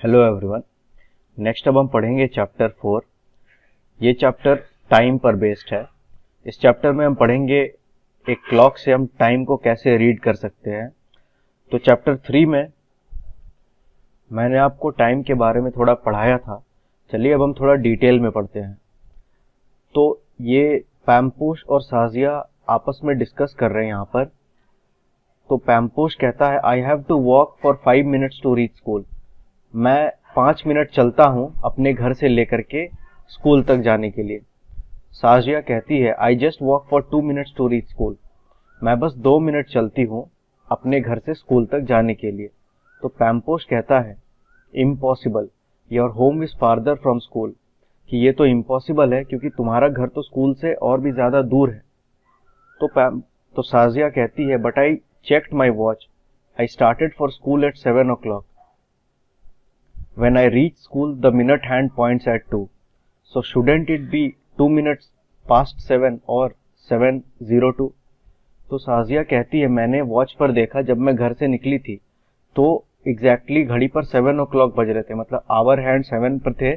Hello everyone. Next अब हम पढ़ेंगे चैप्टर 4। ये चैप्टर टाइम पर बेस्ड है। इस चैप्टर में हम पढ़ेंगे एक क्लॉक से हम टाइम को कैसे रीड कर सकते हैं। तो चैप्टर 3 में मैंने आपको टाइम के बारे में थोड़ा पढ़ाया था। चलिए अब हम थोड़ा डिटेल में पढ़ते हैं। तो ये पैम्पोश और साजिया आपस में डिस्कस कर रहे हैं यहाँ पर। तो पैम्पोश कहता है I have to walk for 5 minutes to reach school. मैं 5 मिनट चलता हूं अपने घर से लेकर के स्कूल तक जाने के लिए। साजिया कहती है I just walk for 2 minutes to reach school. मैं बस 2 मिनट चलती हूं अपने घर से स्कूल तक जाने के लिए। तो पैम्पोश कहता है impossible, your home is farther from school, कि ये तो इम्पॉसिबल है क्योंकि तुम्हारा घर तो स्कूल से और भी ज्यादा दूर है। तो साजिया कहती है but I checked my watch, I started for school eight 7 o'clock. When I reach school, the minute hand points at 2. So shouldn't it be 2 minutes past 7 or 7:02? तो साजिया कहती है मैंने वॉच पर देखा, जब मैं घर से निकली थी तो एग्जैक्टली घड़ी पर 7 o'clock बज रहे थे, मतलब आवर हैंड 7 पर थे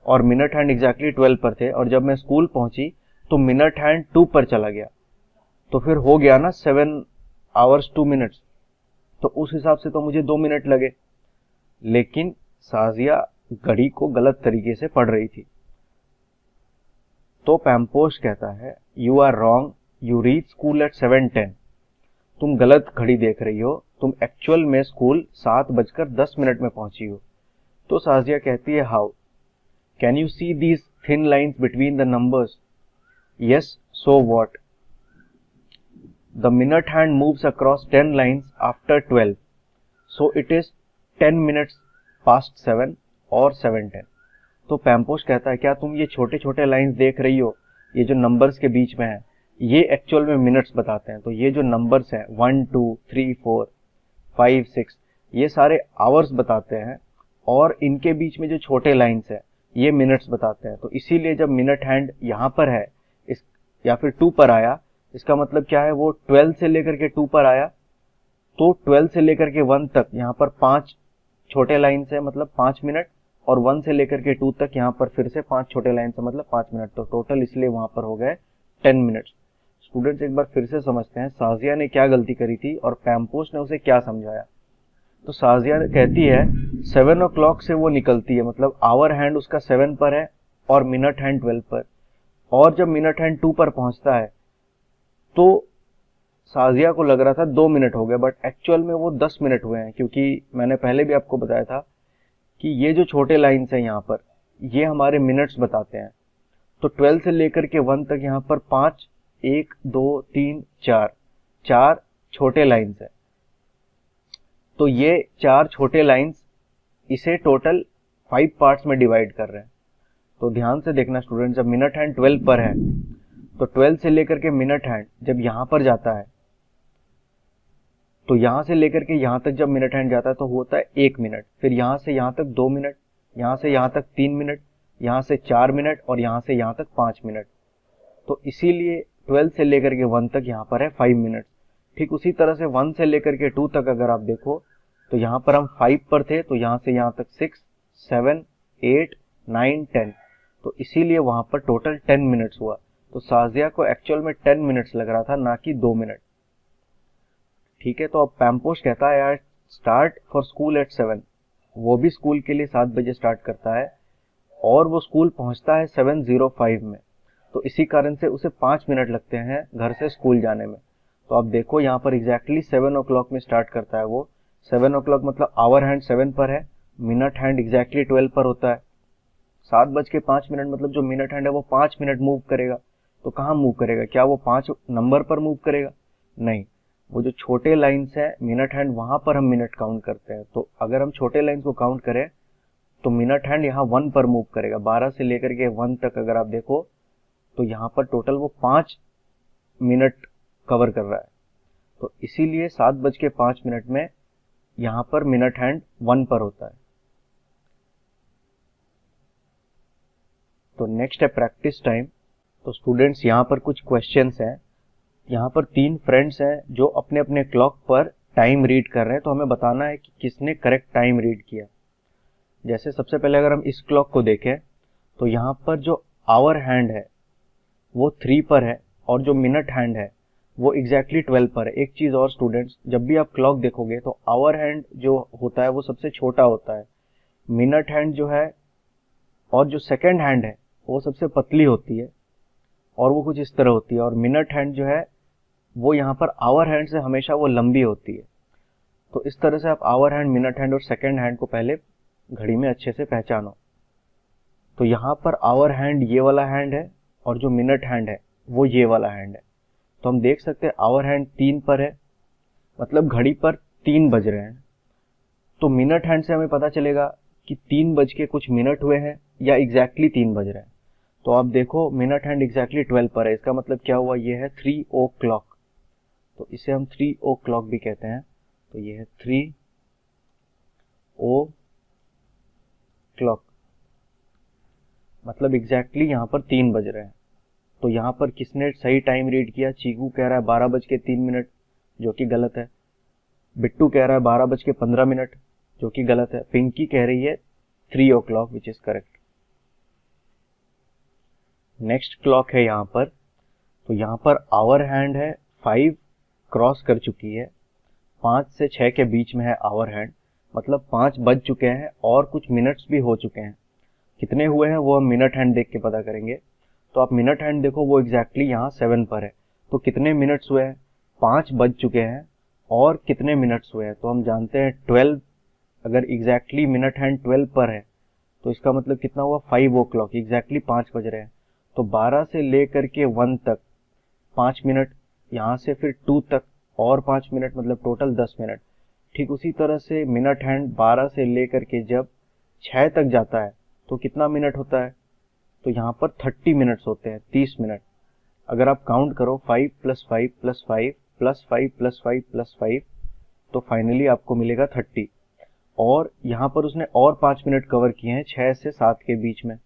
और मिनट हैंड एग्जैक्टली 12 पर थे। और जब मैं स्कूल पहुंची तो मिनट हैंड 2 पर चला गया। तो फिर हो गया ना 7 hours 2 minutes। तो उस हिसाब से तो मुझे 2 मिनट लगे। लेकिन साजिया घड़ी को गलत तरीके से पढ़ रही थी। तो पैम्पोश कहता है you are wrong, you reach school at 7:10। तुम गलत घड़ी देख रही हो, तुम एक्चुअल में स्कूल 7:10 में पहुंची हो। तो साजिया कहती है how can you see these thin lines between the numbers? Yes, so what? The minute hand moves across 10 lines after 12, so it is 10 minutes past 7 और 7:10। तो पैम्पोश कहता है क्या तुम ये छोटे छोटे लाइंस देख रही हो, ये जो नंबर्स के बीच में है, ये एक्चुअल में मिनट्स बताते हैं। तो ये जो नंबर्स हैं 1 2 3 4 5 6, ये सारे आवर्स बताते हैं और इनके बीच में जो छोटे लाइंस है ये मिनट्स बताते हैं। तो इसीलिए जब मिनट हैंड यहाँ पर है इस या फिर 2 पर आया, इसका मतलब क्या है, वो 12 से लेकर के 2 पर आया। तो 12 से लेकर के 1 तक यहाँ पर 5 छोटे लाइन से मतलब 5 मिनट, और 1 से लेकर के 2 तक यहाँ पर फिर से 5 छोटे लाइन से मतलब 5 मिनट। तो टोटल इसलिए वहां पर हो गए 10 मिनट्स। स्टूडेंट्स एक बार फिर से समझते हैं साजिया ने क्या गलती करी थी और पैम्पोश ने उसे क्या समझाया। तो साजिया कहती है 7 o'clock से वो निकलती है, मतलब आवर हैंड उसका 7 पर है और मिनट हैंड 12 पर। और जब मिनट हैंड 2 पर पहुंचता है तो साजिया को लग रहा था 2 मिनट हो गए, बट एक्चुअल में वो 10 मिनट हुए हैं, क्योंकि मैंने पहले भी आपको बताया था कि ये जो छोटे लाइन्स हैं यहाँ पर ये हमारे मिनट्स बताते हैं। तो 12 से लेकर के 1 तक यहाँ पर 5 1 2 3 4 छोटे लाइन्स है। तो ये 4 छोटे लाइन्स इसे टोटल 5 पार्ट्स में डिवाइड कर रहे हैं। तो ध्यान से देखना स्टूडेंट, जब मिनट हैंड 12 पर है तो 12 से लेकर के मिनट हैंड जब यहाँ पर जाता है तो यहां से लेकर के यहां तक जब मिनट हैंड जाता है तो होता है 1 मिनट, फिर यहां से यहां तक 2 मिनट, यहां से यहां तक 3 मिनट, यहां से 4 मिनट और यहां से यहां तक 5 मिनट। तो इसीलिए 12 से लेकर के 1 तक यहां पर है 5 मिनट। ठीक उसी तरह से 1 से लेकर के 2 तक अगर आप देखो तो यहां पर हम 5 पर थे, तो यहां से यहां तक 6 7 8 9 10। तो इसीलिए वहां पर टोटल 10 मिनट्स हुआ। तो साजिया को एक्चुअल में 10 मिनट्स लग रहा था, ना कि 2 मिनट। ठीक है, तो अब पैम्पोश कहता है यार स्टार्ट फॉर स्कूल एट 7। वो भी स्कूल के लिए 7 बजे स्टार्ट करता है और वो स्कूल पहुंचता है 7:05 में। तो इसी कारण से उसे 5 मिनट लगते हैं घर से स्कूल जाने में। तो आप देखो यहाँ पर एग्जैक्टली 7 o'clock में स्टार्ट करता है वो। 7 o'clock मतलब आवर हैंड 7 पर है, मिनट हैंड एग्जैक्टली 12 पर होता है। 7:05 मतलब जो मिनट हैंड है वो 5 मिनट मूव करेगा। तो कहाँ मूव करेगा, क्या वो 5 नंबर पर मूव करेगा? नहीं, वो जो छोटे लाइन्स है मिनट हैंड वहां पर हम मिनट काउंट करते हैं। तो अगर हम छोटे लाइन्स को काउंट करें तो मिनट हैंड यहाँ 1 पर मूव करेगा। 12 से लेकर के 1 तक अगर आप देखो तो यहाँ पर टोटल वो 5 मिनट कवर कर रहा है। तो इसीलिए 7:05 में यहाँ पर मिनट हैंड 1 पर होता है। तो नेक्स्ट है प्रैक्टिस टाइम। तो स्टूडेंट्स यहाँ पर कुछ क्वेश्चंस हैं। यहाँ पर 3 फ्रेंड्स हैं जो अपने अपने क्लॉक पर टाइम रीड कर रहे हैं। तो हमें बताना है कि किसने करेक्ट टाइम रीड किया। जैसे सबसे पहले अगर हम इस क्लॉक को देखें तो यहाँ पर जो आवर हैंड है वो 3 पर है और जो मिनट हैंड है वो एग्जैक्टली 12 पर है। एक चीज और स्टूडेंट्स, जब भी आप क्लॉक देखोगे तो आवर हैंड जो होता है वो सबसे छोटा होता है, मिनट हैंड जो है और जो सेकंड हैंड है वो सबसे पतली होती है और वो कुछ इस तरह होती है, और मिनट हैंड जो है वो यहाँ पर आवर हैंड से हमेशा वो लंबी होती है। तो इस तरह से आप आवर हैंड, मिनट हैंड और सेकंड हैंड को पहले घड़ी में अच्छे से पहचानो। तो यहाँ पर आवर हैंड ये वाला हैंड है और जो मिनट हैंड है वो ये वाला हैंड है। तो हम देख सकते हैं आवर हैंड 3 पर है, मतलब घड़ी पर 3 बज रहे हैं। तो मिनट हैंड से हमें पता चलेगा कि 3 बज के कुछ मिनट हुए हैं या एग्जैक्टली 3 बज रहे हैं। तो आप देखो मिनट हैंड एग्जैक्टली 12 पर है, इसका मतलब क्या हुआ, ये है 3 ओ क्लॉक। तो इसे हम 3 ओ क्लॉक भी कहते हैं। तो ये है 3 ओ क्लॉक, मतलब एग्जैक्टली यहाँ पर 3 बज रहे हैं। तो यहाँ पर किसने सही टाइम रीड किया, चीकू कह रहा है 12 बज के 3 मिनट, जो कि गलत है। बिट्टू कह रहा है 12 बज के 15 मिनट, जो कि गलत है। पिंकी कह रही है 3 o'clock, which is correct. Next clock है यहाँ पर, तो यहाँ पर आवर हैंड है 5 क्रॉस कर चुकी है, 5 से 6 के बीच में है आवर हैंड, मतलब 5 बज चुके हैं और कुछ मिनट्स भी हो चुके हैं। कितने हुए हैं वो हम मिनट हैंड देख के पता करेंगे। तो आप मिनट हैंड देखो, वो एग्जैक्टली यहाँ 7 पर है। तो कितने मिनट्स हुए हैं, 5 बज चुके हैं और कितने मिनट्स हुए हैं, तो हम जानते हैं 12। अगर एग्जैक्टली मिनट हैंड 12 पर है तो इसका मतलब कितना हुआ, 5 ओ क्लॉक, एग्जैक्टली 5 बज रहे हैं। तो 12 से लेकर के 1 तक 5 मिनट, यहाँ से फिर 2 तक और 5 मिनट, मतलब टोटल 10 मिनट। ठीक उसी तरह से मिनट हैंड 12 से लेकर के जब 6 तक जाता है तो कितना मिनट होता है, तो यहाँ पर 30 मिनट्स होते हैं, 30 मिनट। अगर आप काउंट करो 5 + 5 + 5 + 5 + 5 + 5, तो फाइनली आपको मिलेगा 30। और यहाँ पर उसने और 5 मिनट कवर किए हैं 6 से 7 के बीच में,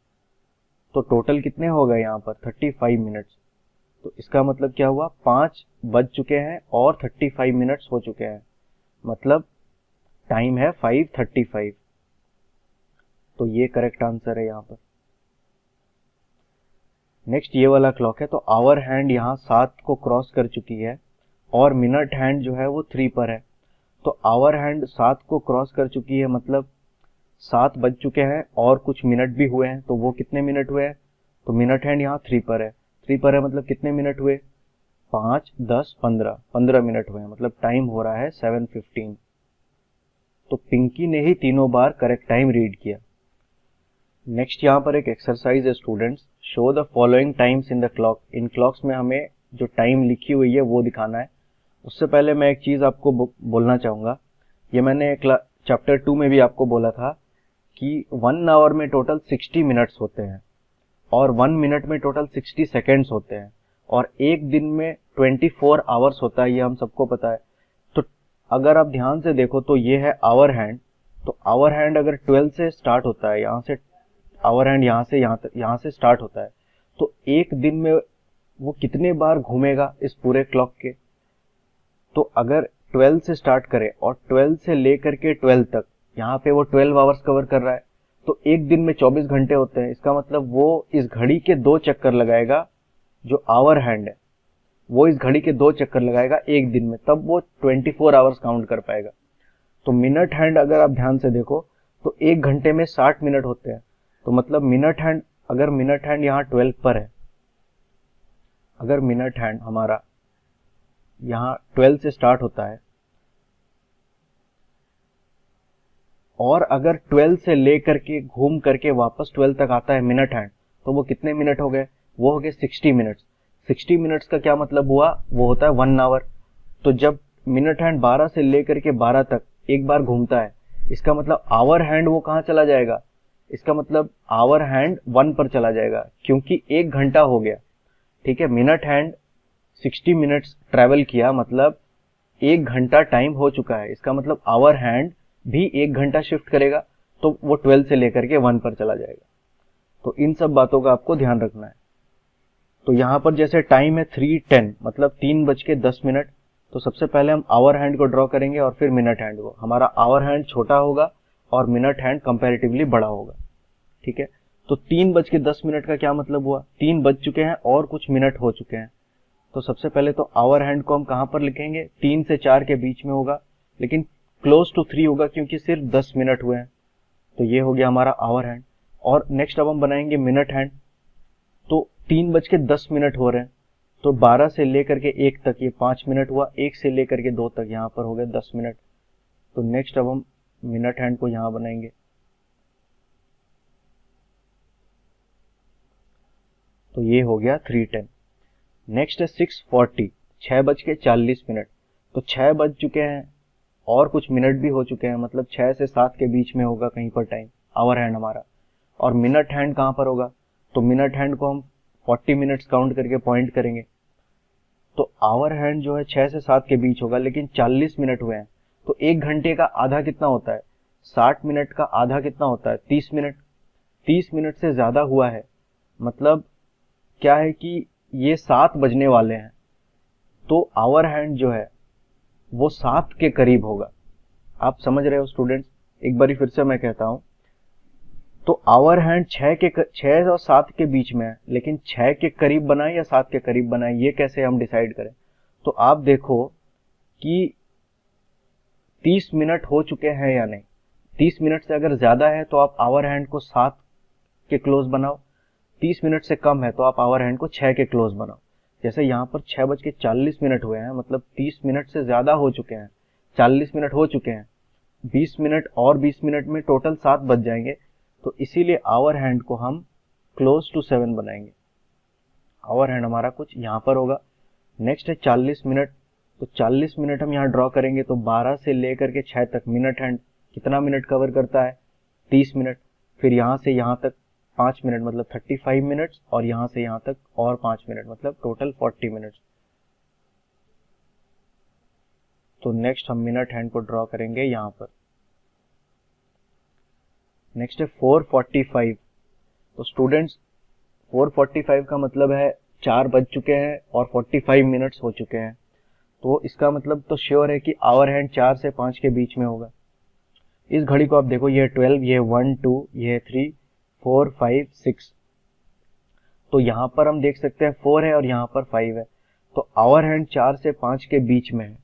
तो टोटल कितने हो गए यहाँ पर 35 मिनट्स। तो इसका मतलब क्या हुआ, 5 बज चुके हैं और 35 मिनट्स हो चुके हैं, मतलब टाइम है 5:35। तो ये करेक्ट आंसर है यहाँ पर। नेक्स्ट ये वाला क्लॉक है, तो आवर हैंड यहाँ 7 को क्रॉस कर चुकी है और मिनट हैंड जो है वो 3 पर है। तो आवर हैंड 7 को क्रॉस कर चुकी है, मतलब 7 बज चुके हैं और कुछ मिनट भी हुए हैं। तो वो कितने मिनट हुए हैं, तो मिनट हैंड यहाँ 3 पर है, 3 पर है मतलब कितने मिनट हुए, 5, 10, 15 मिनट हुए हैं, मतलब टाइम हो रहा है 7:15। तो पिंकी ने ही तीनों बार करेक्ट टाइम रीड किया। नेक्स्ट यहाँ पर एक एक्सरसाइज है students, show the following times in the clock. In clocks में हमें जो टाइम लिखी हुई है वो दिखाना है। उससे पहले मैं एक चीज आपको बोलना चाहूंगा, ये मैंने चैप्टर 2 में भी आपको बोला था कि 1 आवर में टोटल 60 मिनट्स होते हैं और 1 मिनट में टोटल 60 सेकेंड्स होते हैं, और एक दिन में 24 आवर्स होता है, ये हम सबको पता है। तो अगर आप ध्यान से देखो तो ये है आवर हैंड। तो आवर हैंड अगर 12 से स्टार्ट होता है, यहाँ से आवर हैंड यहाँ से स्टार्ट होता है, तो एक दिन में वो कितने बार घूमेगा इस पूरे क्लॉक के। तो अगर 12 से स्टार्ट करे और 12 से लेकर के 12 तक, यहाँ पे वो 12 आवर्स कवर कर रहा है, तो एक दिन में 24 घंटे होते हैं। इसका मतलब वो इस घड़ी के 2 चक्कर लगाएगा, जो आवर हैंड है वो इस घड़ी के 2 चक्कर लगाएगा एक दिन में, तब वो 24 आवर्स काउंट कर पाएगा। तो मिनट हैंड अगर आप ध्यान से देखो तो एक घंटे में 60 मिनट होते हैं। तो मतलब मिनट हैंड, अगर मिनट हैंड यहाँ 12 पर है, अगर मिनट हैंड हमारा यहाँ 12 से स्टार्ट होता है और अगर 12 से लेकर के घूम करके वापस 12 तक आता है मिनट हैंड, तो वो कितने मिनट हो गए, वो हो गए 60 मिनट्स। 60 मिनट्स का क्या मतलब हुआ, वो होता है 1 आवर। तो जब मिनट हैंड 12 से लेकर के 12 तक एक बार घूमता है, इसका मतलब आवर हैंड वो कहाँ चला जाएगा, इसका मतलब आवर हैंड 1 पर चला जाएगा, क्योंकि 1 घंटा हो गया। ठीक है, मिनट हैंड 60 मिनट्स ट्रेवल किया, मतलब 1 घंटा टाइम हो चुका है। इसका मतलब आवर हैंड भी 1 घंटा शिफ्ट करेगा, तो वो 12 से लेकर के 1 पर चला जाएगा। तो इन सब बातों का आपको ध्यान रखना है। तो यहाँ पर जैसे टाइम है 3:10, मतलब 3:10। तो सबसे पहले हम आवर हैंड को ड्रॉ करेंगे और फिर मिनट हैंड को। हमारा आवर हैंड छोटा होगा और मिनट हैंड कंपैरेटिवली बड़ा होगा। ठीक है, तो 3:10 का क्या मतलब हुआ, 3 बज चुके हैं और कुछ मिनट हो चुके हैं। तो सबसे पहले तो आवर हैंड को हम कहां पर लिखेंगे, 3 से 4 के बीच में होगा, लेकिन क्लोज टू 3 होगा क्योंकि सिर्फ 10 मिनट हुए हैं। तो ये हो गया हमारा आवर हैंड। और नेक्स्ट अब हम बनाएंगे मिनट हैंड। तो 3:10 हो रहे हैं, तो 12 से लेकर के 1 तक ये 5 मिनट हुआ, 1 से लेकर के 2 तक यहाँ पर हो गए 10 मिनट। तो नेक्स्ट अब हम मिनट हैंड को यहाँ बनाएंगे। तो ये हो गया 3:10। नेक्स्ट है 6:40, 6:40। तो 6 बज चुके हैं और कुछ मिनट भी हो चुके हैं, मतलब 6 से 7 के बीच में होगा कहीं पर टाइम, आवर हैंड हमारा। और मिनट हैंड कहां पर होगा, तो मिनट हैंड को हम 40 मिनट्स काउंट करके पॉइंट करेंगे। तो आवर हैंड जो है 6 से 7 के बीच होगा, लेकिन 40 मिनट हुए हैं। तो 1 घंटे का आधा कितना होता है, 60 मिनट का आधा कितना होता है, 30 मिनट। 30 मिनट से ज्यादा हुआ है, मतलब क्या है कि ये 7 बजने वाले हैं, तो आवर हैंड जो है वो 7 के करीब होगा। आप समझ रहे हो स्टूडेंट्स, एक बार फिर से मैं कहता हूं। तो आवर हैंड 6 और 7 के बीच में है, लेकिन 6 के करीब बनाए या 7 के करीब बनाए, ये कैसे हम डिसाइड करें। तो आप देखो कि 30 मिनट हो चुके हैं या नहीं। 30 मिनट से अगर ज्यादा है तो आप आवर हैंड को 7 के क्लोज बनाओ, 30 मिनट से कम है तो आप आवर हैंड को 6 के क्लोज बनाओ। जैसे यहाँ पर 6:40 हुए हैं, मतलब 30 मिनट से ज्यादा हो चुके हैं, 40 मिनट हो चुके हैं, 20 मिनट और 20 मिनट में टोटल 7 बज जाएंगे। तो इसीलिए आवर हैंड को हम क्लोज टू 7 बनाएंगे। आवर हैंड हमारा कुछ यहाँ पर होगा। नेक्स्ट है 40 मिनट। तो 40 मिनट हम यहाँ ड्रॉ करेंगे, तो 12 से लेकर के 6 तक मिनट हैंड कितना मिनट कवर करता है, 30 मिनट। फिर यहाँ से यहाँ तक 5 मिनट मतलब 35 मिनट्स, और यहाँ से यहाँ तक और 5 मिनट मतलब टोटल 40 मिनट्स। तो नेक्स्ट हम मिनट हैंड को ड्रॉ करेंगे यहाँ पर। नेक्स्ट है 4:45। तो स्टूडेंट्स 4:45 का मतलब है 4 बज चुके हैं और 45 मिनट्स हो चुके हैं। तो इसका मतलब तो श्योर है कि आवर हैंड 4 से 5 के बीच में होगा। इस घड़ी को आप देखो, ये 12, ये 1 2, ये 3 4 5 6। तो यहाँ पर हम देख सकते हैं 4 है और यहाँ पर 5 है। तो आवर हैंड 4 से 5 के बीच में है,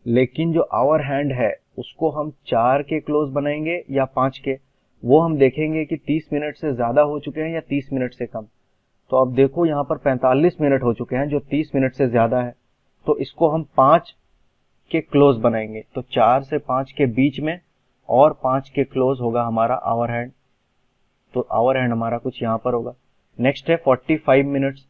लेकिन जो आवर हैंड है उसको हम 4 के क्लोज बनाएंगे या 5 के, वो हम देखेंगे कि 30 मिनट से ज्यादा हो चुके हैं या 30 मिनट से कम। तो अब देखो यहाँ पर 45 मिनट हो चुके हैं, जो 30 मिनट से ज्यादा है, तो इसको हम 5 के क्लोज बनाएंगे। तो 4 से 5 के बीच में और 5 के क्लोज होगा हमारा आवर हैंड। तो आवर हैंड हमारा कुछ यहाँ पर होगा। नेक्स्ट है 45 मिनट्स।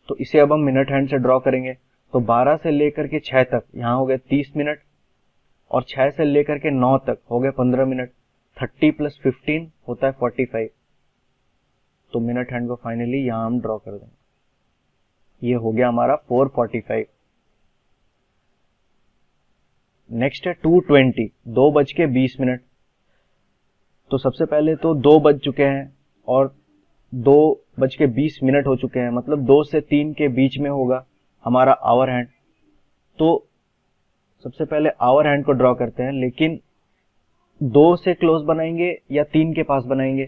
तो इसे अब हम मिनट हैंड से ड्रॉ करेंगे। तो 12 से लेकर के 6 तक यहाँ हो गए 30 मिनट, और 6 से लेकर के 9 तक हो गए 15 मिनट। 30 + 15 होता है 45। तो मिनट हैंड को फाइनली यहाँ हम ड्रॉ कर देंगे। ये हो गया हमारा 4:45। नेक्स्ट है 2:20, 2:20। तो सबसे पहले तो 2 बज चुके हैं और 2:20 हो चुके हैं, मतलब 2 से 3 के बीच में होगा हमारा आवर हैंड। तो सबसे पहले आवर हैंड को ड्रॉ करते हैं, लेकिन 2 से क्लोज बनाएंगे या 3 के पास बनाएंगे,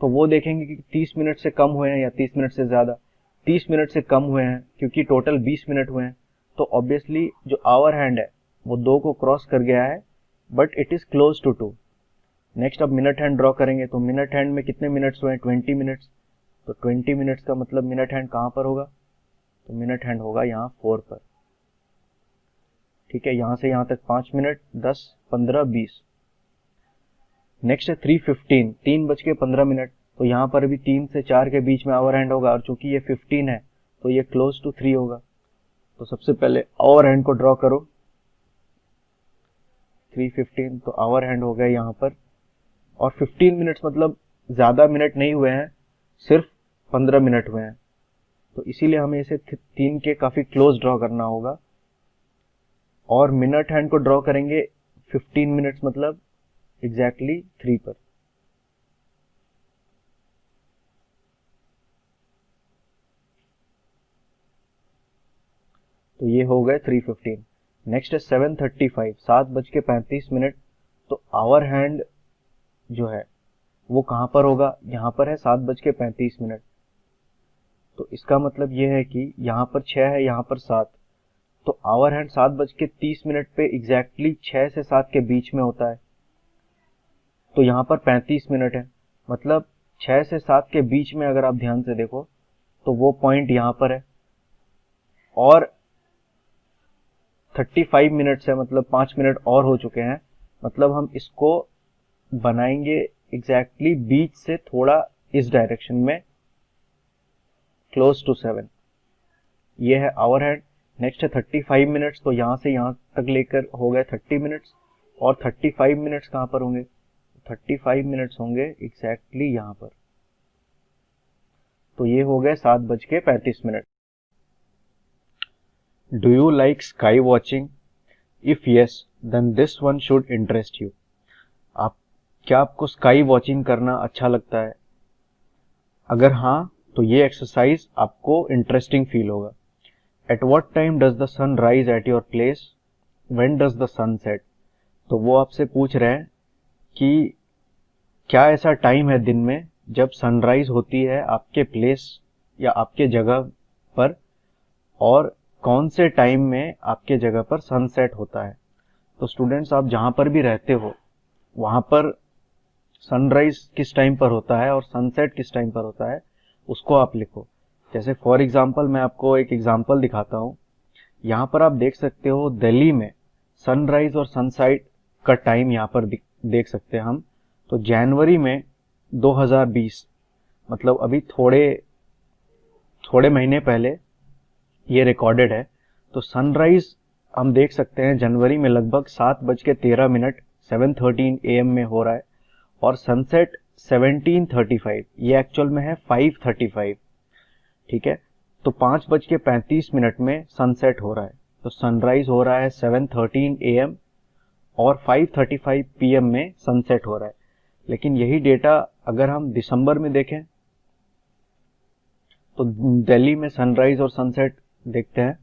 तो वो देखेंगे कि 30 मिनट से कम हुए हैं या 30 मिनट से ज्यादा। 30 मिनट से कम हुए हैं क्योंकि टोटल 20 मिनट हुए हैं, तो ऑब्वियसली जो आवर हैंड है वो 2 को क्रॉस कर गया है, but it is close to 2। Next अब मिनट हैंड ड्रॉ करेंगे। तो मिनट हैंड में कितने मिनट्स हुए हैं, 20 मिनट्स। तो 20 मिनट्स का मतलब मिनट हैंड कहां पर होगा, तो मिनट हैंड होगा यहाँ 4 पर। ठीक है, यहां से यहां तक 5 मिनट, 10 15 20। नेक्स्ट है 3:15, 3:15। तो यहाँ पर भी 3 से 4 के बीच में आवर हैंड होगा, और चूंकि ये 15 है तो ये क्लोज टू 3 होगा। तो सबसे पहले आवर हैंड को ड्रॉ करो। 3:15, तो आवर हैंड हो गया यहाँ पर। और 15 मिनट्स मतलब ज्यादा मिनट नहीं हुए हैं, सिर्फ 15 मिनट हुए हैं, तो इसीलिए हमें इसे 3 के काफी क्लोज ड्रॉ करना होगा। और मिनट हैंड को ड्रॉ करेंगे 15 मिनट्स मतलब एग्जैक्टली 3 पर। तो ये हो गए 3:15। नेक्स्ट है 7:35, 7:35। तो आवर हैंड जो है वो कहाँ पर होगा, यहाँ पर है 7:35। तो इसका मतलब ये है कि यहाँ पर 6 है, यहाँ पर 7, तो आवर हैंड 7:30 पे एग्जैक्टली 6 से 7 के बीच में होता है। तो यहाँ पर 35 मिनट है, मतलब 6 से 7 के बीच में अगर आप ध्यान से देखो तो वो पॉइंट यहाँ पर है। और 35 मिनट है, मतलब 5 मिनट और हो चुके हैं, मतलब हम इसको बनाएंगे एग्जैक्टली बीच से थोड़ा इस डायरेक्शन में, क्लोज टू 7। ये है आवर हैंड। नेक्स्ट है 35 मिनट्स, तो यहाँ से यहाँ तक लेकर हो गए 30 मिनट्स। और 35 मिनट्स कहाँ पर होंगे, 35 मिनट्स होंगे एग्जैक्टली यहाँ पर। तो ये हो गए 7:35। Do you like sky watching? If yes, then this one should interest you. क्या आपको स्काई वॉचिंग करना अच्छा लगता है? अगर हाँ, तो ये एक्सरसाइज आपको इंटरेस्टिंग फील होगा। At what time does the sun rise at your place? When does the sun set? तो वो आपसे पूछ रहे हैं कि क्या ऐसा टाइम है दिन में जब सनराइज होती है आपके प्लेस या आपके जगह पर, और कौन से टाइम में आपके जगह पर सनसेट होता है। तो स्टूडेंट्स, आप जहां पर भी रहते हो वहां पर सनराइज किस टाइम पर होता है और सनसेट किस टाइम पर होता है उसको आप लिखो। जैसे फॉर एग्जांपल मैं आपको एक एग्जांपल दिखाता हूँ। यहाँ पर आप देख सकते हो दिल्ली में सनराइज और सनसेट का टाइम यहाँ पर देख सकते हैं हम। तो जनवरी में 2020, मतलब अभी थोड़े महीने पहले ये रिकॉर्डेड है। तो सनराइज हम देख सकते हैं जनवरी में लगभग 7:13 7:13 AM में हो रहा है, और सनसेट 17:35, ये एक्चुअल में है 5:35। ठीक है, तो 5:35 में सनसेट हो रहा है। तो सनराइज हो रहा है 7:13 AM और 5:35 PM में सनसेट हो रहा है। लेकिन यही डेटा अगर हम दिसंबर में देखें तो दिल्ली में सनराइज और सनसेट देखते हैं।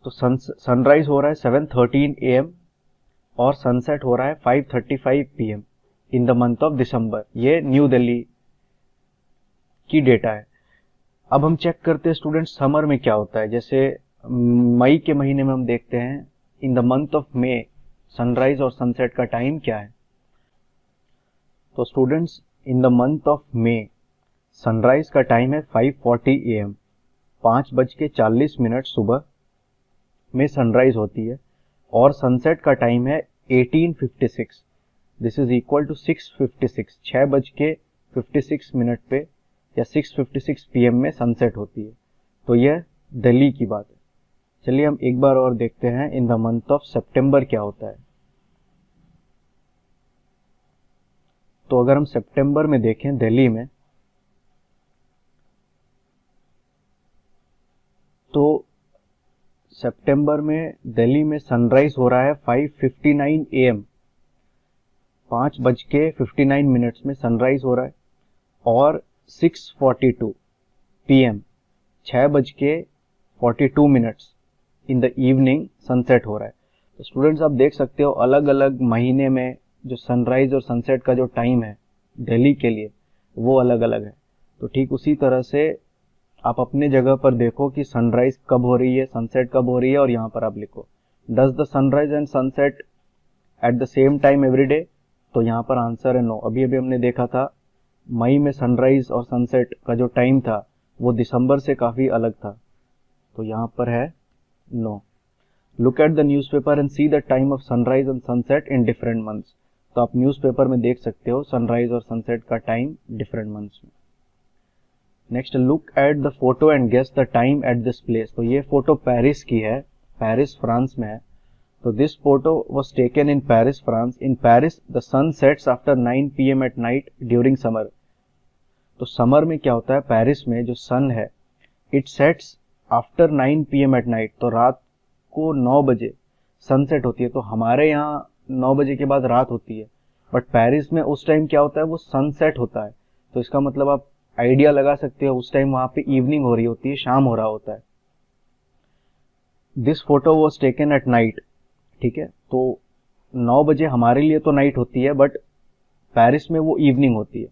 तो सनराइज हो रहा है 7:13 AM और सनसेट हो रहा है 5:35 PM in the month of December. ये न्यू दिल्ली की डेटा है। अब हम चेक करते हैं स्टूडेंट्स समर में क्या होता है। जैसे मई के महीने में हम देखते हैं in the month of May sunrise और सनसेट का टाइम क्या है। तो students, in the month of May sunrise का टाइम है 5:40 AM, 5:40 सुबह में सनराइज होती है, और सनसेट का टाइम है 18:56। दिस इज इक्वल टू 6:56, 6:56 पे या 6:56 PM में सनसेट होती है। तो यह दिल्ली की बात है। चलिए हम एक बार और देखते हैं इन द मंथ ऑफ सितंबर क्या होता है। तो अगर हम सितंबर में देखें दिल्ली में, तो सितंबर में दिल्ली में सनराइज हो रहा है 5:59 AM, 5:59 में सनराइज हो रहा है, और 6:42 PM, 6:42 in the evening sunset हो रहा है। तो स्टूडेंट्स, आप देख सकते हो अलग अलग महीने में जो सनराइज और सनसेट का जो टाइम है दिल्ली के लिए वो अलग अलग है। तो ठीक उसी तरह से आप अपने जगह पर देखो कि सनराइज कब हो रही है, सनसेट कब हो रही है, और यहाँ पर आप लिखो does the sunrise and sunset at the same time every day. तो यहाँ पर आंसर है नो। अभी अभी हमने देखा था मई में सनराइज और सनसेट का जो टाइम था वो दिसंबर से काफी अलग था। तो यहाँ पर है no. Look at the newspaper and see the time of sunrise and sunset in different months. तो आप न्यूज़पेपर में देख सकते हो सनराइज और सनसेट का टाइम डिफरेंट मंथ्स में। Next, look at the photo and guess the time at this place. तो ये फोटो पेरिस की है, पेरिस फ्रांस में है। तो this photo was taken in Paris France. In Paris the sun sets after 9 PM at night during summer. तो summer में क्या होता है, पेरिस में जो सन है it sets after 9 PM at night. तो रात को 9 बजे सनसेट होती है। तो हमारे यहाँ 9 बजे के बाद रात होती है, बट पेरिस में उस टाइम क्या होता है, वो सनसेट होता है। तो इसका मतलब आप आइडिया लगा सकते हो उस टाइम वहां पे इवनिंग हो रही होती है, शाम हो रहा होता है। This photo was taken at night. ठीक है, तो 9 बजे हमारे लिए तो नाइट होती है, बट पेरिस में वो इवनिंग होती है,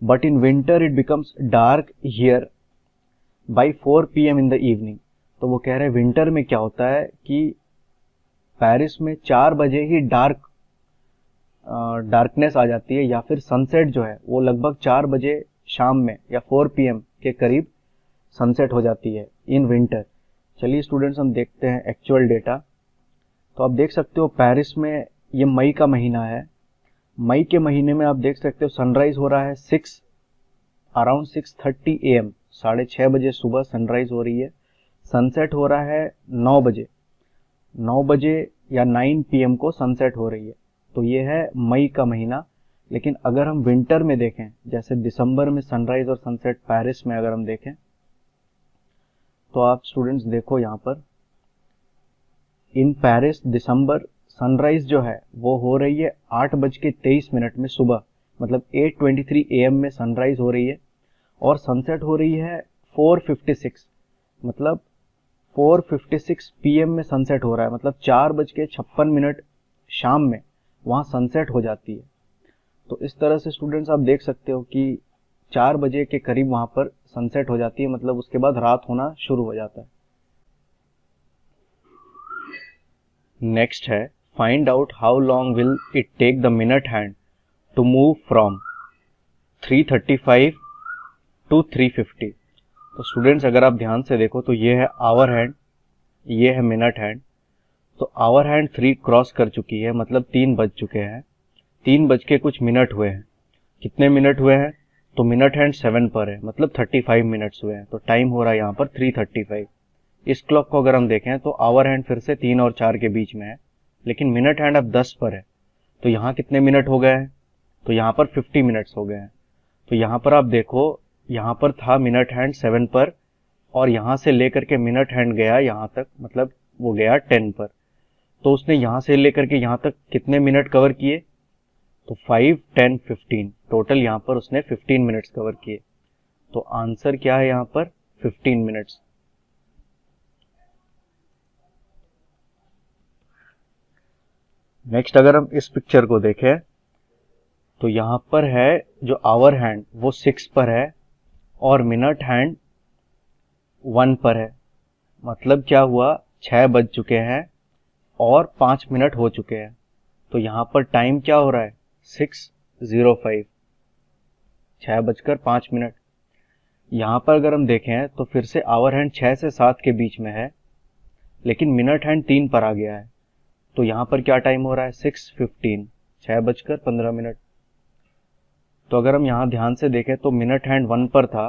but in winter it becomes dark here by 4 PM in the evening. तो वो कह रहे हैं विंटर में क्या होता है कि पेरिस में 4 बजे ही डार्कनेस आ जाती है, या फिर सनसेट जो है वो लगभग 4 बजे शाम में या 4 PM के करीब सनसेट हो जाती है इन विंटर। चलिए स्टूडेंट्स हम देखते हैं एक्चुअल डेटा। तो आप देख सकते हो पेरिस में ये मई का महीना है, मई के महीने में आप देख सकते हो सनराइज हो रहा है अराउंड 6:30 AM, 6:30 बजे सुबह सनराइज हो रही है। सनसेट हो रहा है 9 बजे या 9 PM को सनसेट हो रही है। तो ये है मई का महीना। लेकिन अगर हम विंटर में देखें, जैसे दिसंबर में सनराइज और सनसेट पेरिस में अगर हम देखें, तो आप स्टूडेंट्स देखो यहाँ पर इन पेरिस दिसंबर सनराइज जो है वो हो रही है 8:23 में सुबह, मतलब 8:23 AM में सनराइज हो रही है, और सनसेट हो रही है 4:56, मतलब 4:56 PM में सनसेट हो रहा है, मतलब 4:56 शाम में वहाँ सनसेट हो जाती है। तो इस तरह से स्टूडेंट्स आप देख सकते हो कि 4 बजे के करीब वहाँ पर सनसेट हो जाती है, मतलब उसके बाद रात होना शुरू हो जाता है। नेक्स्ट है find out how long will it take the minute hand to move from 3:35 to 3:50। तो स्टूडेंट्स अगर आप ध्यान से देखो तो ये है आवर हैंड, ये है मिनट हैंड। तो आवर हैंड 3 क्रॉस कर चुकी है, मतलब 3 बज चुके हैं, 3 बज के कुछ मिनट हुए हैं। कितने मिनट हुए हैं? तो मिनट हैंड 7 पर है, मतलब 35 मिनट्स हुए हैं। तो टाइम हो रहा है यहाँ पर 3:35। इस क्लॉक को अगर हम देखें तो आवर हैंड फिर से 3 और 4 के बीच में है, लेकिन मिनट हैंड अब 10 पर है। तो यहाँ कितने मिनट हो गए हैं? तो यहाँ पर 50 मिनट्स हो गए हैं। तो यहाँ पर आप देखो, यहाँ पर था मिनट हैंड 7 पर, और यहाँ से लेकर के मिनट हैंड गया यहाँ तक, मतलब वो गया 10 पर। तो उसने यहाँ से लेकर के यहाँ तक कितने मिनट कवर किए? तो 5, 10, 15, टोटल यहाँ पर उसने 15 मिनट्स कवर किए। तो आंसर क्या है यहाँ पर? 15 मिनट्स। नेक्स्ट अगर हम इस पिक्चर को देखें तो यहाँ पर है जो आवर हैंड वो 6 पर है और मिनट हैंड 1 पर है। मतलब क्या हुआ? 6 बज चुके हैं और 5 मिनट हो चुके हैं। तो यहाँ पर टाइम क्या हो रहा है? 6:05, 6:05। यहाँ पर अगर हम देखें तो फिर से आवर हैंड 6 से 7 के बीच में है, लेकिन मिनट हैंड 3 पर आ गया है। तो यहाँ पर क्या टाइम हो रहा है? 6:15, 6:15। तो अगर हम यहाँ ध्यान से देखें तो मिनट हैंड 1 पर था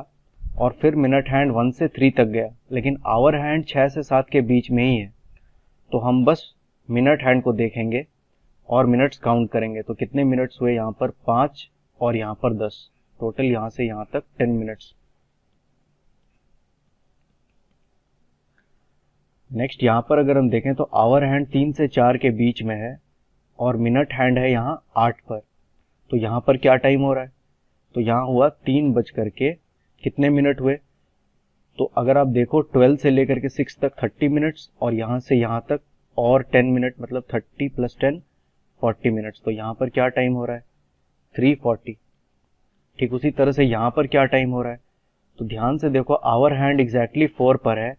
और फिर मिनट हैंड 1 से 3 तक गया, लेकिन आवर हैंड 6 से 7 के बीच में ही है। तो हम बस मिनट हैंड को देखेंगे और मिनट्स काउंट करेंगे। तो कितने मिनट्स हुए? यहाँ पर 5 और यहाँ पर 10, टोटल यहाँ से यहाँ तक 10 मिनट्स। नेक्स्ट यहाँ पर अगर हम देखें तो आवर हैंड 3 से 4 के बीच में है और मिनट हैंड है यहाँ 8 पर। तो यहाँ पर क्या टाइम हो रहा है? तो यहाँ हुआ 3 बज करके कितने मिनट हुए? तो अगर आप देखो 12 से लेकर के 6 तक 30 मिनट्स, और यहाँ से यहाँ तक और 10 मिनट, मतलब 30 + 10 40 मिनट्स। तो यहाँ पर क्या टाइम हो रहा है? 3:40। ठीक उसी तरह से यहाँ पर क्या टाइम हो रहा है? तो ध्यान से देखो, आवर हैंड एग्जैक्टली 4 पर है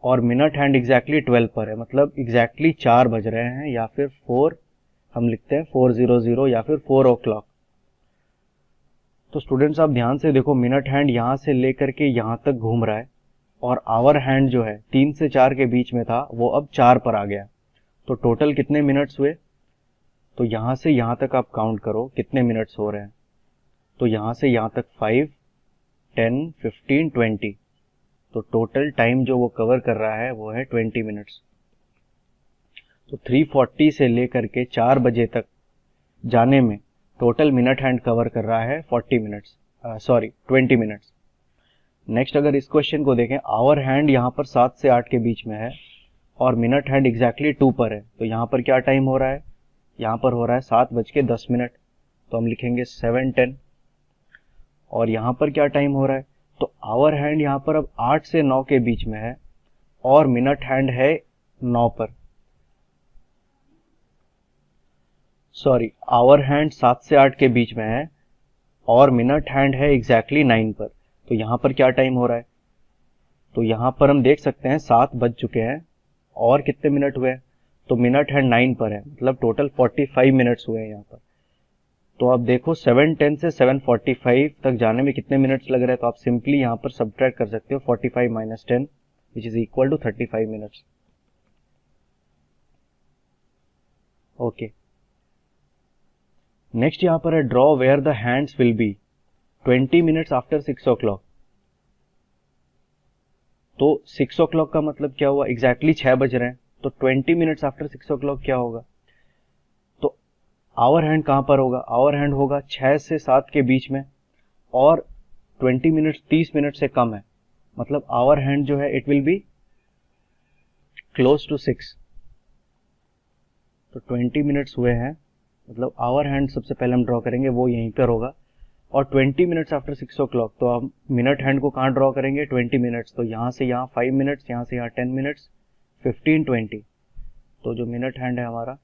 और मिनट हैंड एग्जैक्टली 12 पर है, मतलब एग्जैक्टली 4 बज रहे हैं, या फिर 4 हम लिखते हैं 4:00 या फिर 4 o'clock। तो स्टूडेंट्स आप ध्यान से देखो, मिनट हैंड यहाँ से लेकर के यहाँ तक घूम रहा है और आवर हैंड जो है 3 से 4 के बीच में था वो अब 4 पर आ गया। तो टोटल कितने मिनट्स हुए? तो यहाँ से यहाँ तक आप काउंट करो कितने मिनट्स हो रहे हैं। तो यहाँ से यहाँ तक 5, 10, 15, 20। तो टोटल टाइम जो वो कवर कर रहा है वो है 20 मिनट्स। तो 3:40 से लेकर के 4 बजे तक जाने में टोटल मिनट हैंड कवर कर रहा है 20 मिनट्स। नेक्स्ट अगर इस क्वेश्चन को देखें, आवर हैंड यहाँ पर 7 से 8 के बीच में है और मिनट हैंड एग्जैक्टली 2 पर है। तो यहाँ पर क्या टाइम हो रहा है? यहाँ पर हो रहा है 7:10। तो हम लिखेंगे 7:10। और यहाँ पर क्या टाइम हो रहा है? तो आवर हैंड यहाँ पर अब 8 से 9 के बीच में है और मिनट हैंड है 9 पर। सॉरी, आवर हैंड 7 से 8 के बीच में है और मिनट हैंड है एग्जैक्टली 9 पर। तो यहाँ पर क्या टाइम हो रहा है? तो यहाँ पर हम देख सकते हैं 7 बज चुके हैं और कितने मिनट हुए हैं? तो मिनट हैंड 9 पर है, मतलब टोटल 45 मिनट्स हुए हैं यहाँ पर। तो आप देखो 7:10 से 7:45 तक जाने में कितने मिनट्स लग रहे हैं। तो आप सिंपली यहाँ पर सब्ट्रैक्ट कर सकते हो 45 minus 10 which is equal to 35 minutes. Okay, next यहाँ पर है draw where the hands will be 20 minutes after 6 o'clock। तो 6 o'clock का मतलब क्या हुआ? एग्जैक्टली 6 बज रहे हैं, तो 20 मिनट्स आफ्टर 6 o'clock क्या होगा? तो आवर हैंड कहां पर होगा? आवर हैंड होगा 6 से 7 के बीच में और 20 मिनट्स 30 मिनट से कम है, मतलब आवर हैंड जो है it will be close to 6। तो 20 मिनट्स हुए हैं, मतलब आवर हैंड सबसे पहले हम ड्रॉ करेंगे वो यहीं पर होगा। और 20 मिनट्स आफ्टर 6 o'clock, तो हम मिनट हैंड को कहाँ ड्रॉ करेंगे? 20 मिनट्स। तो यहाँ से यहाँ 5 मिनट्स, यहाँ से यहाँ 10 मिनट्स, 15, 20। तो जो मिनट हैंड है हमारा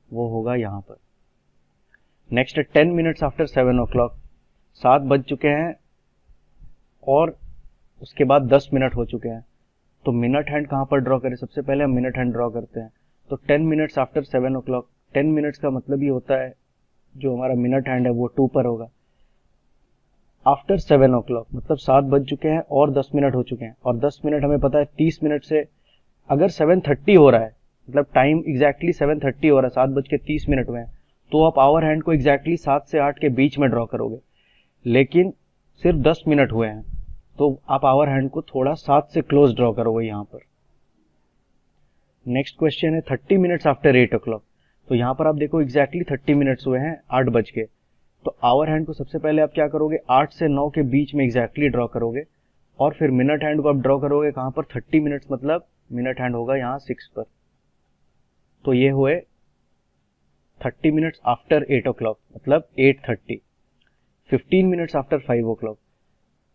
वो होगा यहाँ पर। नेक्स्ट है 10 मिनट्स आफ्टर 7 o'clock। 7 बज चुके हैं और उसके बाद 10 मिनट हो चुके हैं। तो मिनट हैंड कहाँ पर ड्रॉ करें? सबसे पहले हम मिनट हैंड ड्रॉ करते हैं। तो 10 मिनट्स आफ्टर 7 o'clock, 10 मिनट्स का मतलब ये होता है जो हमारा मिनट हैंड है वो 2 पर होगा। आफ्टर 7 o'clock मतलब 7 बज चुके हैं और 10 मिनट हो चुके हैं, और 10 मिनट हमें पता है 30 मिनट से, अगर 7:30 हो रहा है, मतलब टाइम एग्जैक्टली 7:30 हो रहा है, 7:30 हुए हैं, तो आप आवर हैंड को एग्जैक्टली 7 से 8 के बीच में ड्रॉ करोगे। लेकिन सिर्फ 10 मिनट हुए हैं तो आप आवर हैंड को थोड़ा 7 से क्लोज ड्रॉ करोगे यहाँ पर। नेक्स्ट क्वेश्चन है 30 मिनट्स आफ्टर 8 o'clock। तो यहाँ पर आप देखो एग्जैक्टली 30 मिनट्स हुए हैं 8 बज के। तो आवर हैंड को सबसे पहले आप क्या करोगे? 8 से 9 के बीच में एग्जैक्टली ड्रॉ करोगे, और फिर मिनट हैंड को आप ड्रॉ करोगे कहाँ पर? 30 मिनट्स, मतलब मिनट हैंड होगा यहाँ 6 पर। तो ये हुए 30 मिनट्स आफ्टर 8 o'clock, मतलब 8:30। 15 मिनट्स आफ्टर 5 o'clock।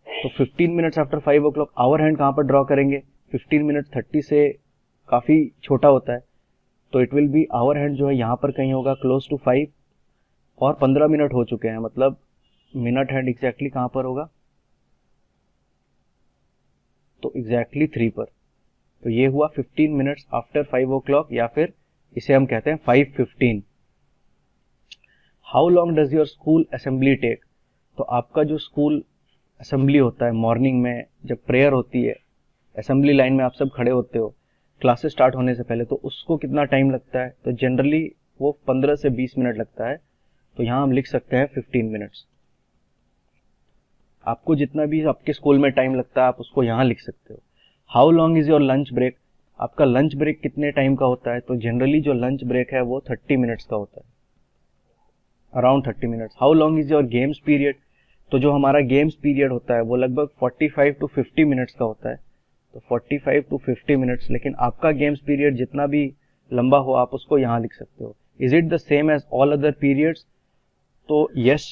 तो 15 minutes after 5 o'clock our hand कहाँ पर ड्रॉ करेंगे? 15 मिनट्स 30 से काफ़ी छोटा होता है, तो it will be hour hand जो है यहाँ पर कहीं होगा क्लोज टू 5, और 15 मिनट हो चुके हैं, मतलब मिनट हैंड एग्जैक्टली कहाँ पर होगा? तो एग्जैक्टली 3 पर। तो ये हुआ 15 मिनट्स आफ्टर 5 o'clock, या फिर इसे हम कहते हैं 5:15। How long does your school assembly take? तो आपका जो स्कूल असेंबली होता है मॉर्निंग में, जब प्रेयर होती है, असेंबली लाइन में आप सब खड़े होते हो क्लासेस स्टार्ट होने से पहले, तो उसको कितना टाइम लगता है? तो जनरली वो 15 से 20 मिनट लगता है। तो यहाँ हम लिख सकते हैं 15 मिनट्स। आपको जितना भी आपके स्कूल में टाइम लगता है आप उसको यहाँ लिख सकते हो। How long is your lunch break? आपका लंच ब्रेक कितने टाइम का होता है? तो जनरली जो लंच ब्रेक है वो 30 मिनट्स का होता है, around 30 minutes. How long is your games period? तो जो हमारा गेम्स पीरियड होता है वो लगभग 45 to 50 मिनट्स का होता है। तो 45 to 50 मिनट्स, लेकिन आपका गेम्स पीरियड जितना भी लंबा हो आप उसको यहाँ लिख सकते हो। Is it the same as all other periods? तो यस,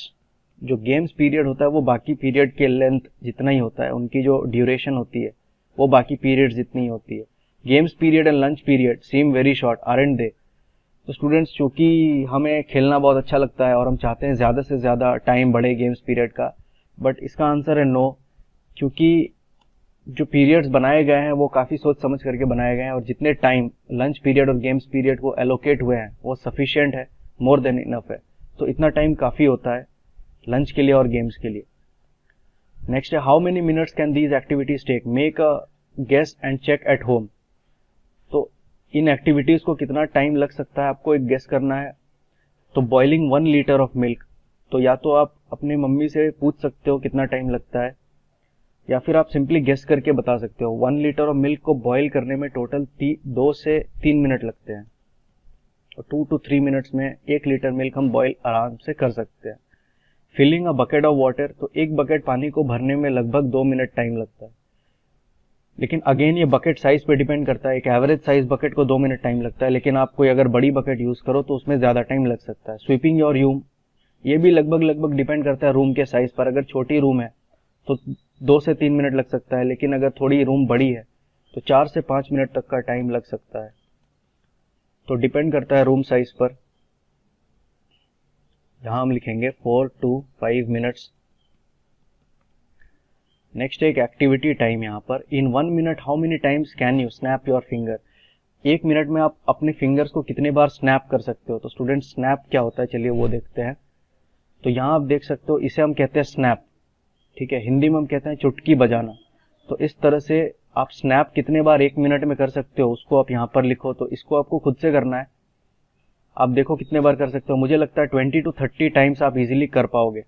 जो गेम्स पीरियड होता है वो बाकी पीरियड के लेंथ जितना ही होता है, उनकी जो ड्यूरेशन होती है वो बाकी पीरियड जितनी ही होती है। Games period and lunch period seem very short, aren't they? तो स्टूडेंट्स, चूंकि हमें खेलना बहुत अच्छा लगता है और हम चाहते हैं ज़्यादा से ज़्यादा टाइम बढ़े गेम्स पीरियड का, बट इसका आंसर है नो, क्योंकि जो पीरियड्स बनाए गए हैं वो काफ़ी सोच समझ करके बनाए गए हैं, और जितने टाइम लंच पीरियड और गेम्स पीरियड को एलोकेट हुए हैं वो सफिशिएंट है, मोर देन इनफ है। तो इतना टाइम काफ़ी होता है लंच के लिए और गेम्स के लिए। नेक्स्ट है how many minutes can these activities take? Make a guess and check at home. तो इन एक्टिविटीज को कितना टाइम लग सकता है आपको एक गेस करना है। तो बॉइलिंग 1 लीटर ऑफ मिल्क, तो या तो आप अपने मम्मी से पूछ सकते हो कितना टाइम लगता है, या फिर आप सिंपली गेस करके बता सकते हो। 1 लीटर ऑफ मिल्क को बॉईल करने में टोटल 2 से 3 मिनट लगते हैं, और 2 to 3 मिनट्स में 1 लीटर मिल्क हम बॉईल आराम से कर सकते हैं। Filling a bucket of water, तो एक बकेट पानी को भरने में लगभग 2 मिनट टाइम लगता है, लेकिन अगेन ये बकेट साइज पे डिपेंड करता है। एक एवरेज साइज बकेट को 2 मिनट टाइम लगता है, लेकिन आप कोई अगर बड़ी बकेट यूज करो तो उसमें ज्यादा टाइम लग सकता है। स्वीपिंग योर रूम, ये भी लगभग डिपेंड करता है रूम के साइज पर। अगर छोटी रूम है तो 2 से 3 मिनट लग सकता है, लेकिन अगर थोड़ी रूम बड़ी है तो 4 से 5 मिनट तक का टाइम लग सकता है। तो डिपेंड करता है रूम साइज पर। यहाँ हम लिखेंगे 4 to 5 मिनट्स। नेक्स्ट एक एक्टिविटी टाइम यहाँ पर, इन 1 minute how many times can you snap your finger. 1 minute में आप अपने फिंगर्स को कितने बार स्नैप कर सकते हो। तो स्टूडेंट स्नैप क्या होता है, चलिए वो देखते हैं। तो यहाँ आप देख सकते हो, इसे हम कहते हैं स्नैप, ठीक है, हिंदी में हम कहते हैं चुटकी बजाना। तो इस तरह से आप स्नैप कितने बार 1 मिनट में कर सकते हो उसको आप यहाँ पर लिखो। तो इसको आपको खुद से करना है, आप देखो कितने बार कर सकते हो। मुझे लगता है 20 to 30 टाइम्स आप इजीली कर पाओगे।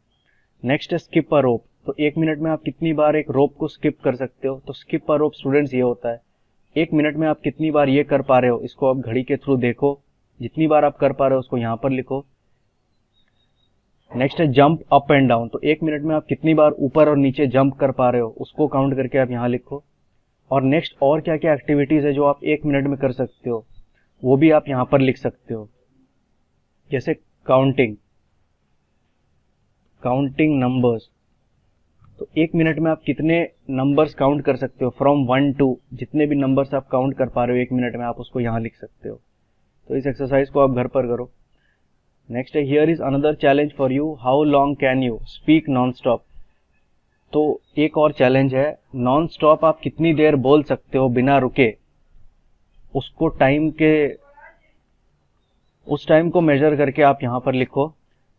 नेक्स्ट है स्किप अ रोप। तो 1 मिनट में आप कितनी बार एक रोप को स्किप कर सकते हो। तो स्किप अ रोप स्टूडेंट्स ये होता है, 1 मिनट में आप कितनी बार ये कर पा रहे हो, इसको आप घड़ी के थ्रू देखो, जितनी बार आप कर पा रहे हो उसको यहाँ पर लिखो। नेक्स्ट है जंप अप एंड डाउन। तो 1 मिनट में आप कितनी बार ऊपर और नीचे जंप कर पा रहे हो उसको काउंट करके आप यहाँ लिखो। और नेक्स्ट और क्या क्या एक्टिविटीज है जो आप 1 मिनट में कर सकते हो वो भी आप यहाँ पर लिख सकते हो, जैसे काउंटिंग नंबर्स। तो 1 मिनट में आप कितने नंबर्स काउंट कर सकते हो, फ्रॉम 1 to, जितने भी नंबर्स आप काउंट कर पा रहे हो 1 मिनट में आप उसको यहाँ लिख सकते हो। तो इस एक्सरसाइज को आप घर पर करो। नेक्स्ट है here is another challenge for you, how long can you speak non stop. तो एक और चैलेंज है, नॉन स्टॉप आप कितनी देर बोल सकते हो बिना रुके, उसको उस टाइम को मेजर करके आप यहाँ पर लिखो।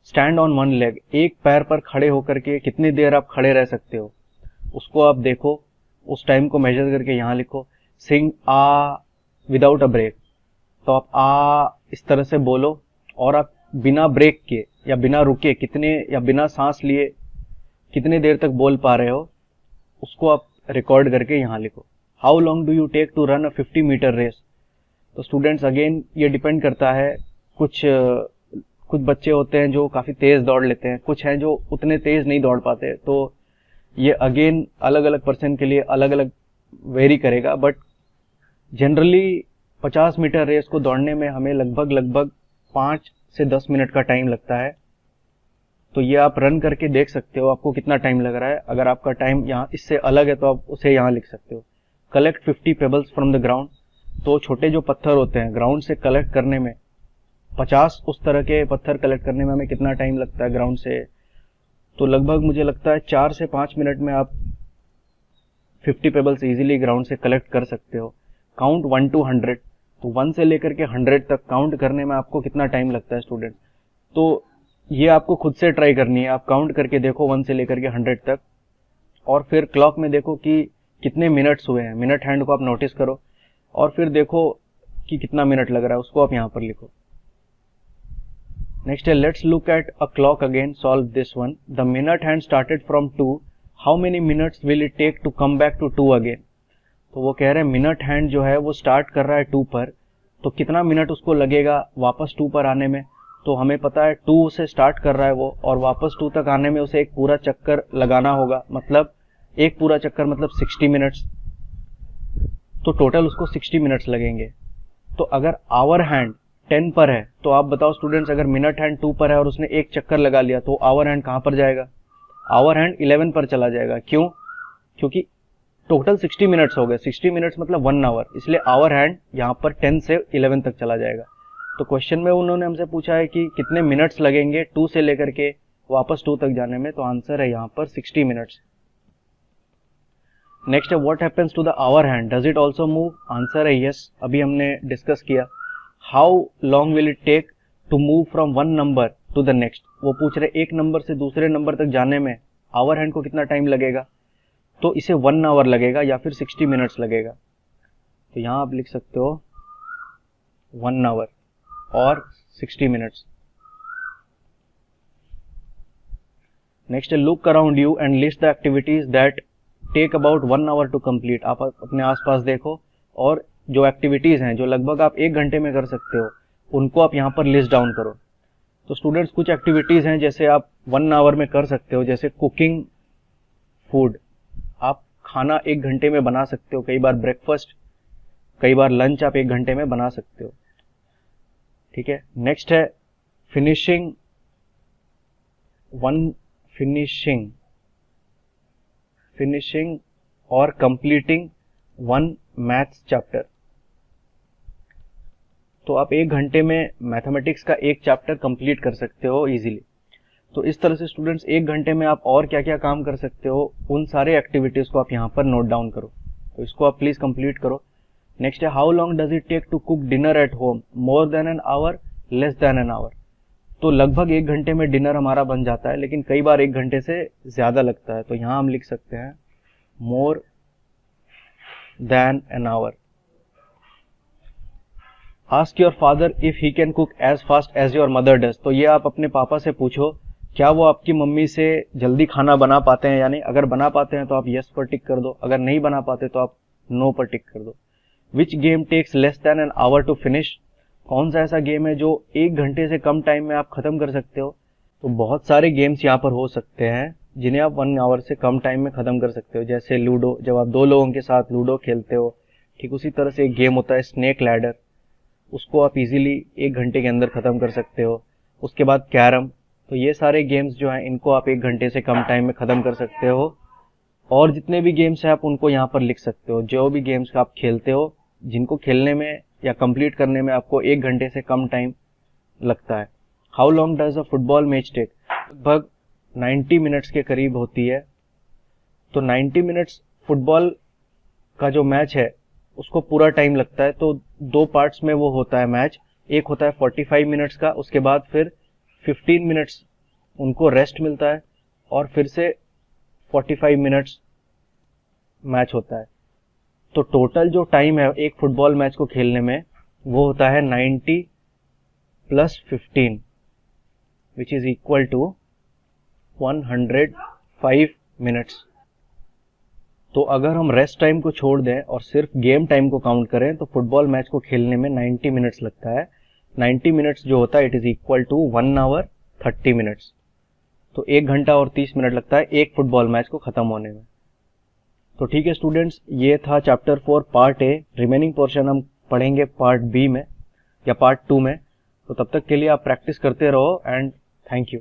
स्टैंड ऑन 1 लेग, एक पैर पर खड़े होकर के कितनी देर आप खड़े रह सकते हो उसको आप देखो, उस टाइम को मेजर करके यहाँ लिखो। सिंग आ विदाउट अ ब्रेक, तो आप आ इस तरह से बोलो और आप बिना ब्रेक के या बिना रुके कितने या बिना सांस लिए कितने देर तक बोल पा रहे हो उसको आप रिकॉर्ड करके यहाँ लिखो। How long do you take to run a 50 metre race. तो स्टूडेंट्स अगेन ये डिपेंड करता है, कुछ बच्चे होते हैं जो काफी तेज दौड़ लेते हैं, कुछ हैं जो उतने तेज नहीं दौड़ पाते। तो ये अगेन अलग अलग पर्सन के लिए अलग अलग वेरी करेगा, बट जनरली 50 मीटर रेस को दौड़ने में हमें लगभग 5 से 10 मिनट का टाइम लगता है। तो ये आप रन करके देख सकते हो आपको कितना टाइम लग रहा है। अगर आपका टाइम यहाँ इससे अलग है तो आप उसे यहाँ लिख सकते हो। Collect 50 pebbles from the ground. तो छोटे जो पत्थर होते हैं ग्राउंड से कलेक्ट करने में, 50 उस तरह के पत्थर कलेक्ट करने में हमें कितना टाइम लगता है ग्राउंड से, तो लगभग मुझे लगता है 4 से 5 मिनट में आप 50 पेबल्स इजीली ग्राउंड से कलेक्ट कर सकते हो। काउंट 1 to 100, तो 1 से लेकर के 100 तक काउंट करने में आपको कितना टाइम लगता है स्टूडेंट। तो ये आपको खुद से ट्राई करनी है, आप काउंट करके देखो 1 से लेकर के 100 तक, और फिर क्लॉक में देखो कि कितने मिनट्स हुए हैं, मिनट हैंड को आप नोटिस करो और फिर देखो कि कितना मिनट लग रहा है, उसको आप यहाँ पर लिखो। नेक्स्ट है let's look at a clock again, solve this one. The minute hand started from 2, how many minutes will it take to come back to 2 again. तो वो कह रहे हैं मिनट हैंड जो है वो स्टार्ट कर रहा है 2 पर, तो कितना मिनट उसको लगेगा वापस 2 पर आने में। तो हमें पता है 2 से स्टार्ट कर रहा है वो, और वापस 2 तक आने में उसे एक पूरा चक्कर लगाना होगा, मतलब एक पूरा चक्कर मतलब 60 मिनट्स। तो टोटल उसको 60 मिनट्स लगेंगे। तो अगर आवर हैंड 10 पर है तो आप बताओ स्टूडेंट्स, अगर मिनट हैंड 2 पर है और उसने एक चक्कर लगा लिया तो आवर हैंड कहां पर जाएगा, आवर हैंड 11 पर चला जाएगा। क्यों? क्योंकि टोटल 60 मिनट्स हो गए, 60 मिनट्स मतलब 1 आवर, इसलिए आवर हैंड यहाँ पर 10 से 11 तक चला जाएगा। तो क्वेश्चन में उन्होंने हमसे पूछा है कि कितने मिनट्स लगेंगे 2 से लेकर के वापस 2 तक जाने में, तो आंसर है यहाँ पर 60 मिनट्स। नेक्स्ट है what happens to the hour hand, does it also move. Answer है यस, अभी हमने डिस्कस किया। How long will it take to move from 1 number to the next. वो पूछ रहे एक नंबर से दूसरे नंबर तक जाने में आवर हैंड को कितना टाइम लगेगा, तो इसे 1 आवर लगेगा या फिर 60 मिनट्स लगेगा। तो यहां आप लिख सकते हो 1 आवर और 60 मिनट्स। नेक्स्ट है look around you and list the activities that take about 1 hour to complete. आप अपने आसपास देखो और जो एक्टिविटीज हैं जो लगभग आप 1 घंटे में कर सकते हो उनको आप यहाँ पर लिस्ट डाउन करो। तो स्टूडेंट्स कुछ एक्टिविटीज हैं जैसे आप 1 आवर में कर सकते हो, जैसे कुकिंग फूड, आप खाना 1 घंटे में बना सकते हो, कई बार ब्रेकफास्ट, कई बार लंच आप 1 घंटे में बना सकते हो, ठीक है। नेक्स्ट है फिनिशिंग और कंप्लीटिंग 1 मैथ्स चैप्टर। तो आप 1 घंटे में मैथमेटिक्स का एक चैप्टर कंप्लीट कर सकते हो इजीली। तो इस तरह से स्टूडेंट्स 1 घंटे में आप और क्या क्या काम कर सकते हो, उन सारे एक्टिविटीज को आप यहाँ पर नोट डाउन करो। तो इसको आप प्लीज कंप्लीट करो। नेक्स्ट है, how long does it take to cook dinner at home? More than an hour, less than an hour. तो लगभग 1 घंटे में डिनर हमारा बन जाता है, लेकिन कई बार 1 घंटे से ज्यादा लगता है। तो यहां हम लिख सकते हैं more than an hour. Ask your father if he can cook as fast as your mother does. तो ये आप अपने पापा से पूछो, क्या वो आपकी मम्मी से जल्दी खाना बना पाते हैं या नहीं। अगर बना पाते हैं तो आप यस पर टिक कर दो, अगर नहीं बना पाते तो आप नो पर टिक कर दो। Which game takes less than an hour to finish? कौन सा ऐसा गेम है जो 1 घंटे से कम टाइम में आप खत्म कर सकते हो? तो बहुत सारे गेम्स यहाँ पर हो सकते हैं जिन्हें आप 1 आवर से कम टाइम में खत्म कर सकते हो, जैसे लूडो, जब आप 2 लोगों के साथ लूडो खेलते हो। ठीक उसी तरह से एक गेम होता है स्नेक लैडर, उसको आप इजीली 1 घंटे के अंदर खत्म कर सकते हो। उसके बाद कैरम। तो ये सारे गेम्स जो हैं इनको आप 1 घंटे से कम टाइम में खत्म कर सकते हो। और जितने भी गेम्स हैं आप उनको यहाँ पर लिख सकते हो, जो भी गेम्स आप खेलते हो जिनको खेलने में या कंप्लीट करने में आपको 1 घंटे से कम टाइम लगता है। How long does a football match take? लगभग 90 मिनट्स के करीब होती है। तो 90 मिनट्स फुटबॉल का जो मैच है उसको पूरा टाइम लगता है। तो 2 पार्ट्स में वो होता है मैच। एक होता है 45 मिनट्स का, उसके बाद फिर 15 मिनट्स उनको रेस्ट मिलता है और फिर से 45 मिनट्स मैच होता है। तो टोटल जो टाइम है एक फुटबॉल मैच को खेलने में वो होता है 90 + 15 which is equal to 105 minutes. तो अगर हम रेस्ट टाइम को छोड़ दें और सिर्फ गेम टाइम को काउंट करें तो फुटबॉल मैच को खेलने में 90 मिनट्स लगता है। 90 मिनट्स जो होता है it is equal to 1 hour 30 minutes. तो 1 घंटा और 30 मिनट लगता है एक फुटबॉल मैच को खत्म होने में। तो ठीक है स्टूडेंट्स, ये था chapter 4 part A. Remaining portion हम पढ़ेंगे पार्ट बी में या पार्ट 2 में। तो तब तक के लिए आप प्रैक्टिस करते रहो एंड थैंक यू।